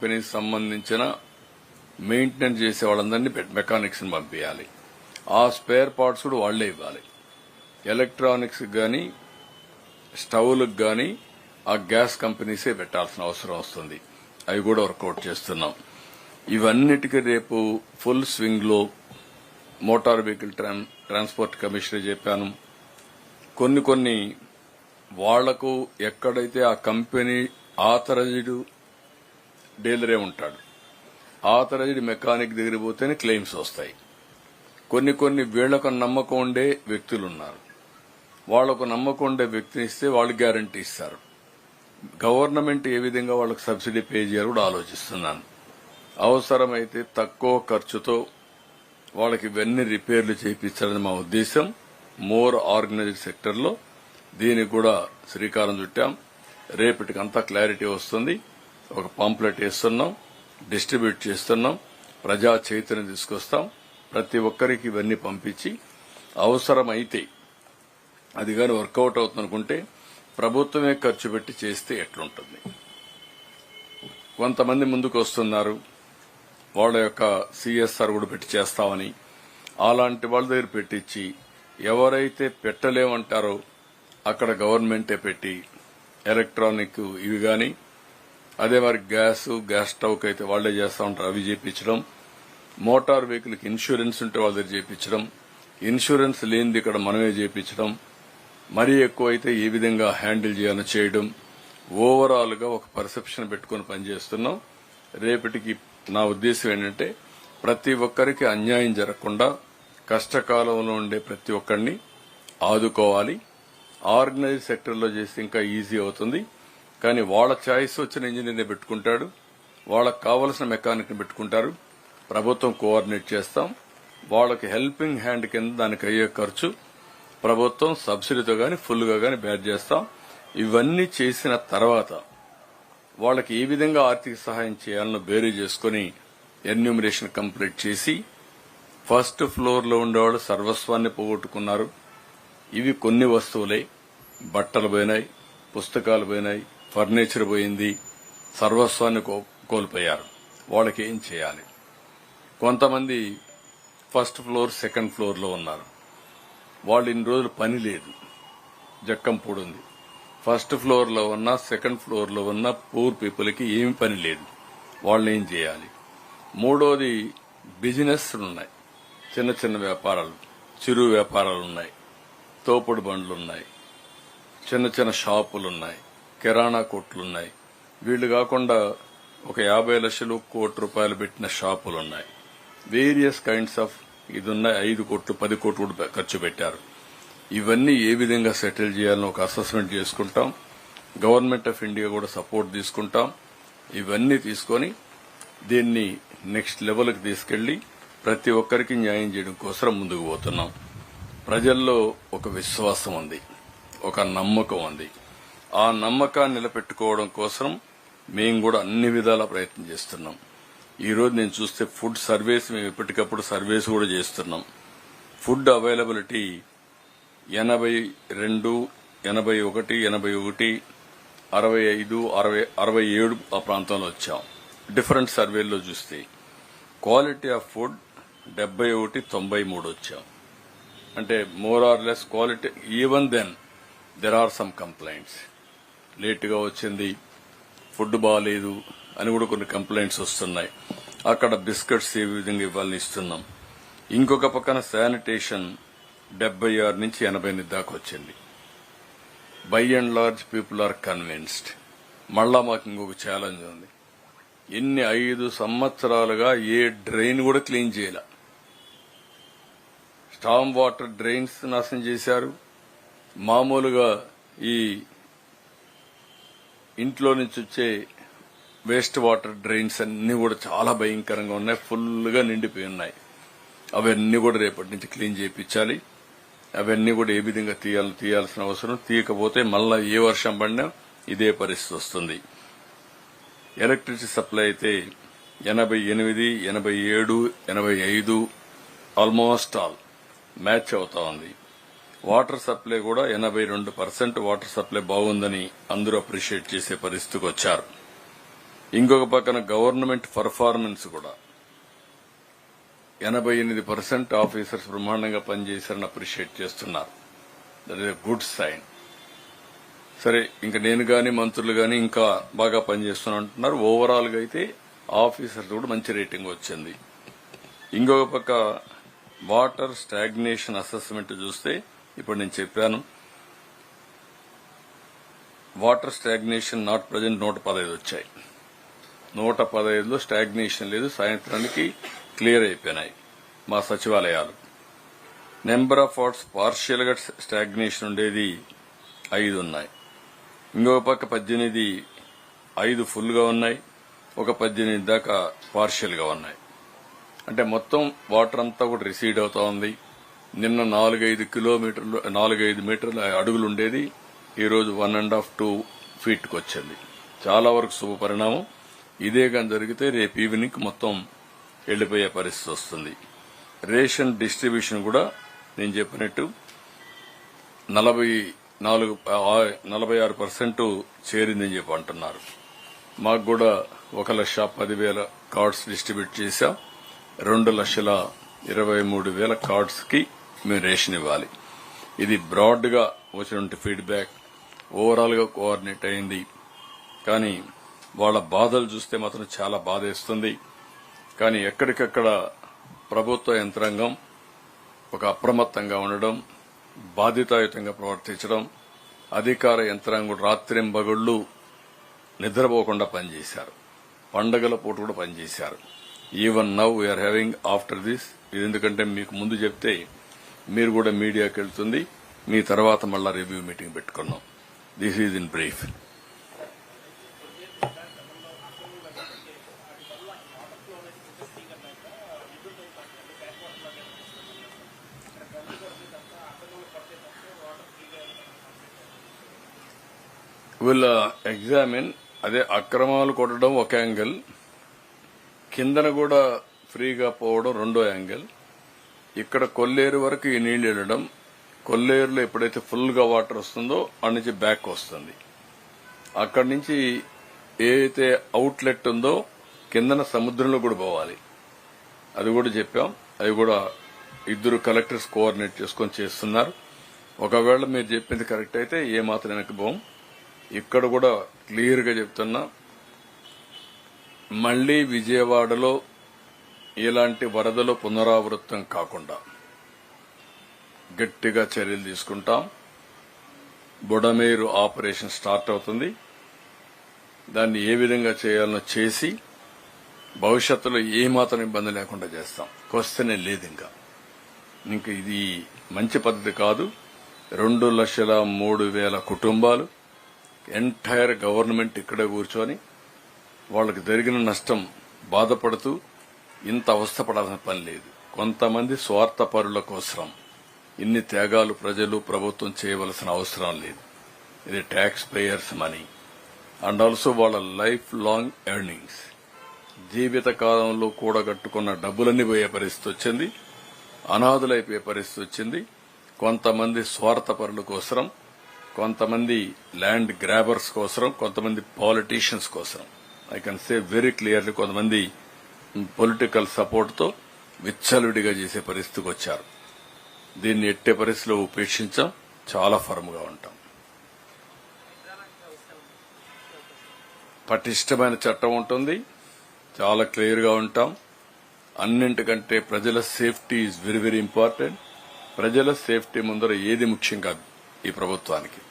కంపెనీకి సంబంధించిన మెయింటెనెన్స్ చేసే వాళ్ళందరినీ మెకానిక్స్ ని పంపించాలి. ఆ స్పేర్ పార్ట్స్ కూడా వాళ్లే ఇవ్వాలి. ఎలక్ట్రానిక్స్ గాని స్టవ్లకు గాని ఆ గ్యాస్ కంపెనీసే పెట్టాల్సిన అవసరం వస్తుంది. అవి కూడా వర్కౌట్ చేస్తున్నాం. ఇవన్నిటికీ రేపు ఫుల్ స్వింగ్ లో మోటార్ వెహికల్ ట్రాన్స్పోర్ట్ కమిషనర్ చెప్పాను. కొన్ని వాళ్లకు ఎక్కడైతే ఆ కంపెనీ ఆథరైజ్డ్ డీలరే ఉంటాడు, ఆథరైజ్డ్ మెకానిక్ దగ్గర పోతేనే క్లెయిమ్స్ వస్తాయి. కొన్ని వీళ్లకు నమ్మకం ఉండే వ్యక్తులున్నారు. వాళ్లకు నమ్మకం ఉండే వ్యక్తిని ఇస్తే వాళ్ళు గ్యారంటీ ఇస్తారు. గవర్నమెంట్ ఏ విధంగా వాళ్ళకు సబ్సిడీ పే చేయాలో కూడా ఆలోచిస్తున్నాను. అవసరమైతే తక్కువ ఖర్చుతో వాళ్ళకి ఇవన్నీ రిపేర్లు చేయించాలని మా ఉద్దేశం. మోర్ ఆర్గనైజ్డ్ సెక్టర్ లో దీనికి కూడా శ్రీకారం చుట్టాం. రేపటికంతా క్లారిటీ వస్తుంది. ఒక పాంప్లెట్ వేస్తున్నాం, డిస్ట్రిబ్యూట్ చేస్తున్నాం, ప్రజా చైతన్యం తీసుకొస్తాం. ప్రతి ఒక్కరికి ఇవన్నీ పంపించి అవసరమైతే అది గాని వర్కౌట్ అవుతుందనుకుంటే ప్రభుత్వమే ఖర్చు పెట్టి చేస్తే ఎట్లుంటుంది. కొంతమంది ముందుకు వస్తున్నారు, వాళ్ళ యొక్క సిఎస్ఆర్ కూడా పెట్టి చేస్తామని. అలాంటి వాళ్ళ దగ్గర పెట్టించి ఎవరైతే పెట్టలేమంటారో అక్కడ గవర్నమెంటే పెట్టి ఎలక్ట్రానిక్ ఇవి గాని, అదే మరి గ్యాస్ స్టవ్ అయితే వాళ్లే చేస్తా ఉంటారు, అవి చేయించడం. మోటార్ వెహికల్ కి ఇన్సూరెన్స్ ఉంటే వాళ్ళ దగ్గర చేయించడం, ఇన్సూరెన్స్ లేనిది ఇక్కడ మనమే చేయించడం. మరీ ఎక్కువైతే ఏ విధంగా హ్యాండిల్ చేయాలో చేయడం. ఓవరాల్ గా ఒక పర్సెప్షన్ పెట్టుకుని పనిచేస్తున్నాం. రేపటికి నా ఉద్దేశం ఏంటంటే ప్రతి ఒక్కరికి అన్యాయం జరగకుండా కష్టకాలంలో ఉండే ప్రతి ఒక్కరిని ఆదుకోవాలి. ఆర్గనైజ్ సెక్టర్ లో చేస్తే ఇంకా ఈజీ అవుతుంది. కానీ వాళ్ల చాయిస్ వచ్చిన ఇంజనీర్ని పెట్టుకుంటాడు, వాళ్లకు కావలసిన మెకానిక్ ని పెట్టుకుంటారు. ప్రభుత్వం కోఆర్డినేట్ చేస్తాం. వాళ్లకి హెల్పింగ్ హ్యాండ్ కింద దానికి అయ్యే ఖర్చు ప్రభుత్వం సబ్సిడీతో గాని ఫుల్ గా గాని బేర్ చేస్తాం. ఇవన్నీ చేసిన తర్వాత వాళ్లకి ఏ విధంగా ఆర్థిక సహాయం చేయాలనో బేరీ చేసుకుని ఎన్యూమరేషన్ కంప్లీట్ చేసి ఫస్ట్ ఫ్లోర్ లో ఉండేవాళ్ళు సర్వస్వాన్ని పోగొట్టుకున్నారు. ఇవి కొన్ని వస్తువులే. బట్టలు పోయినాయి, పుస్తకాలు పోయినాయి, ఫర్నిచర్ పోయింది, సర్వస్వాన్ని కోల్పోయారు. వాళ్ళకి ఏం చేయాలి? కొంతమంది ఫస్ట్ ఫ్లోర్ సెకండ్ ఫ్లోర్ లో ఉన్నారు. వాళ్ళు ఇన్ని రోజులు పని లేదు, జక్కంపూడి ఉంది. ఫస్ట్ ఫ్లోర్ లో ఉన్న సెకండ్ ఫ్లోర్ లో ఉన్న పూర్ పీపుల్ కి ఏమి పని లేదు. వాళ్ళని ఏం చేయాలి? మూడోది బిజినెస్ ఉన్నాయి, చిన్న వ్యాపారాలు, చిరు వ్యాపారాలు ఉన్నాయి, తోపుడు బండ్లున్నాయి, చిన్న షాపులున్నాయి, కిరాణా కొట్లున్నాయి. వీళ్లు కాకుండా ఒక 50 లక్షలు, ₹1 పెట్టిన షాపులున్నాయి. వేరియస్ కైండ్స్ ఆఫ్ ఇదున్నాయి. 5 కోట్లు 10 కోట్లు కూడా ఖర్చు పెట్టారు. ఇవన్నీ ఏ విధంగా సెటిల్ చేయాలని ఒక అసెస్మెంట్ చేసుకుంటాం. గవర్నమెంట్ ఆఫ్ ఇండియా కూడా సపోర్ట్ తీసుకుంటాం. ఇవన్నీ తీసుకుని దీన్ని నెక్స్ట్ లెవెల్కి తీసుకెళ్లి ప్రతి ఒక్కరికి న్యాయం చేయడం కోసం ముందుకు పోతున్నాం. ప్రజల్లో ఒక విశ్వాసం ఉంది, ఒక నమ్మకం ఉంది. ఆ నమ్మకాన్ని నిలబెట్టుకోవడం కోసం మేము కూడా అన్ని విధాల ప్రయత్నం చేస్తున్నాం. ఈ రోజు నేను చూస్తే ఫుడ్ సర్వేస్ మేము ఎప్పటికప్పుడు సర్వేస్ కూడా చేస్తున్నాం. ఫుడ్ అవైలబిలిటీ 82, 81, 65, 67 ఆ ప్రాంతంలో వచ్చాం. డిఫరెంట్ సర్వేల్లో చూస్తే క్వాలిటీ ఆఫ్ ఫుడ్ 71, 93 వచ్చాం. అంటే more or less quality. Even then there are some complaints. లేటుగా వచ్చింది, ఫుడ్ బాగాలేదు అని కూడా కొన్ని కంప్లైంట్స్ వస్తున్నాయి. అక్కడ బిస్కెట్స్ ఏ విధంగా ఇవ్వాలని ఇస్తున్నాం. ఇంకొక పక్కన శానిటేషన్ 76 నుంచి 89 దాకా వచ్చింది. By and large people are convinced. మళ్ళా మాకు ఇంకొక ఛాలెంజ్ ఉంది. ఎన్ని 5 సంవత్సరాలుగా ఏ డ్రైన్ కూడా క్లీన్ చేయాల. స్టామ్ వాటర్ డ్రైన్స్ నాశనం చేశారు. మామూలుగా ఈ ఇంట్లో నుంచి వచ్చే వేస్ట్ వాటర్ డ్రైన్స్ అన్ని కూడా చాలా భయంకరంగా ఉన్నాయి, ఫుల్ గా నిండిపోయి ఉన్నాయి. అవన్నీ కూడా రేపటి నుంచి క్లీన్ చేయించాలి. అవన్నీ కూడా ఏ విధంగా తీయాల్సిన అవసరం. తీయకపోతే మళ్ళా ఏ వర్షం పడినా ఇదే పరిస్థితి వస్తుంది. ఎలక్ట్రిసిటీ సప్లై అయితే 88, 87, 85 ఆల్మోస్ట్ ఆల్ మ్యాచ్ అవుతా ఉంది. వాటర్ సప్లై కూడా 82% వాటర్ సప్లై బాగుందని అందరూ అప్రిషియేట్ చేసే పరిస్థితికి వచ్చారు. ఇంకొక పక్కన గవర్నమెంట్ పర్ఫార్మెన్స్ కూడా 88% ఆఫీసర్స్ బ్రహ్మాండంగా పనిచేశారని అప్రిషియేట్ చేస్తున్నారు. That is a good sign. సరే, ఇంకా నేను గాని మంత్రులు గాని ఇంకా బాగా పనిచేస్తున్నా అంటున్నారు. ఓవరాల్ గా అయితే ఆఫీసర్స్ కూడా మంచి రేటింగ్ వచ్చింది. ఇంకొక పక్క వాటర్ స్టాగ్నేషన్ అసెస్మెంట్ చూస్తే ఇప్పుడు నేను చెప్పాను, వాటర్ స్టాగ్నేషన్ నాట్ ప్రజెంట్ 115 వచ్చాయి. 115లో స్టాగ్నేషన్ లేదు. సాయంత్రానికి క్లియర్ అయిపోయినాయి మా సచివాలయాలు. నెంబర్ ఆఫ్ వాట్స్ పార్షియల్ గా స్టాగ్నేషన్ ఉండేది 5 ఉన్నాయి. ఇంకొక పక్క 18 5 ఫుల్ గా ఉన్నాయి, ఒక 18 దాకా పార్షియల్ గా ఉన్నాయి. అంటే మొత్తం వాటర్ అంతా కూడా రిసీడ్ అవుతా ఉంది. నిన్న 4-5 మీటర్ల అడుగులు ఉండేది, ఈ రోజు 1.5-2 ఫీట్కి వచ్చింది. చాలా వరకు శుభ పరిణామం. ఇదే కానీ జరిగితే రేపు ఈవినింగ్ మొత్తం వెళ్లిపోయే పరిస్థితి వస్తుంది. రేషన్ డిస్ట్రిబ్యూషన్ కూడా నేను చెప్పినట్టు 46% చేరిందని చెప్పి అంటున్నారు. మాకు కూడా 1,10,000 కార్డ్స్ డిస్ట్రిబ్యూట్ చేశాం. 2,23,000 కార్డ్స్ కి మేము రేషన్ ఇవ్వాలి. ఇది బ్రాడ్ గా వచ్చినటువంటి ఫీడ్బ్యాక్. ఓవరాల్ గా కోఆర్డినేట్ అయింది. కానీ వాళ్ళ బాధలు చూస్తే మాత్రం చాలా బాధేస్తుంది. కానీ ఎక్కడికక్కడ ప్రభుత్వ యంత్రాంగం ఒక అప్రమత్తంగా ఉండడం, బాధ్యతాయుతంగా ప్రవర్తించడం, అధికార యంత్రాంగం రాత్రింబగళ్లు నిద్రపోకుండా పనిచేశారు. పండగల పూట కూడా పనిచేశారు. Even now we are having after this, ఇది ఎందుకంటే మీకు ముందు చెప్తే మీరు కూడా మీడియాకి వెళ్తుంది, మీ తర్వాత మళ్ళా రివ్యూ మీటింగ్ పెట్టుకున్నాం. This is in brief. వీళ్ళ ఎగ్జామిన్ అదే అక్రమాలు కొట్టడం ఒక యాంగిల్, కిందన కూడా ఫ్రీగా పోవడం రెండో యాంగిల్. ఇక్కడ కొల్లేరు వరకు ఈ నీళ్లు వెళ్ళడం, కొల్లేరులో ఎప్పుడైతే ఫుల్ గా వాటర్ వస్తుందో అక్కడి నుంచి బ్యాక్ వస్తుంది. అక్కడి నుంచి ఏదైతే అవుట్లెట్ ఉందో కిందన సముద్రంలో కూడా పోవాలి. అది కూడా చెప్పాం. అది కూడా 2 కలెక్టర్స్ కోఆర్డినేట్ చేసుకొని చేస్తున్నారు. ఒకవేళ మీరు చెప్పింది కరెక్ట్ అయితే ఏ మాత్రం వెనక్కి పోం. ఇక్కడ కూడా క్లియర్ గా చెప్తున్నా, మళ్లీ విజయవాడలో ఇలాంటి వరదలు పునరావృతం కాకుండా గట్టిగా చర్యలు తీసుకుంటాం. బుడమేరు ఆపరేషన్ స్టార్ట్ అవుతుంది. దాన్ని ఏ విధంగా చేయాలనో చేసి భవిష్యత్తులో ఏమాత్రం ఇబ్బంది లేకుండా చేస్తాం. క్వశ్చనే లేదు. ఇంక ఇది మంచి పద్ధతి కాదు. 2,03,000 కుటుంబాలు, ఎంటైర్ గవర్నమెంట్ ఇక్కడే కూర్చొని వాళ్ళకి జరిగిన నష్టం బాధపడుతూ ఇంత అవస్థపడాల్సిన పని లేదు. కొంతమంది స్వార్థపరుల కోసం ఇన్ని త్యాగాలు ప్రజలు ప్రభుత్వం చేయవలసిన అవసరం లేదు. ఇది taxpayers money and also వాళ్ళ లైఫ్ లాంగ్ ఎర్నింగ్స్, జీవిత కాలంలో కూడగట్టుకున్న డబ్బులన్నీ పోయే పరిస్థితి వచ్చింది. అనాథులైపోయే పరిస్థితి వచ్చింది. కొంతమంది స్వార్థపరుల కోసం, కొంతమంది ల్యాండ్ గ్రాబర్స్ కోసం, కొంతమంది పాలిటీషియన్స్ కోసం. I can say very clearly, కొంతమంది పొలిటికల్ సపోర్ట్ తో విచ్చలవిడిగా చేసే పరిస్థితికి వచ్చారు. దీన్ని ఎట్టే పరిస్థితిలో ఉపేక్షించాం. చాలా ఫర్మ్ గా ఉంటాం. పటిష్టమైన చట్టం ఉంటుంది. చాలా క్లియర్ గా ఉంటాం. అన్నింటికంటే ప్రజల safety is very very important. ప్రజల సేఫ్టీ ముందర ఏది ముఖ్యం కాదు ఈ ప్రభుత్వానికి.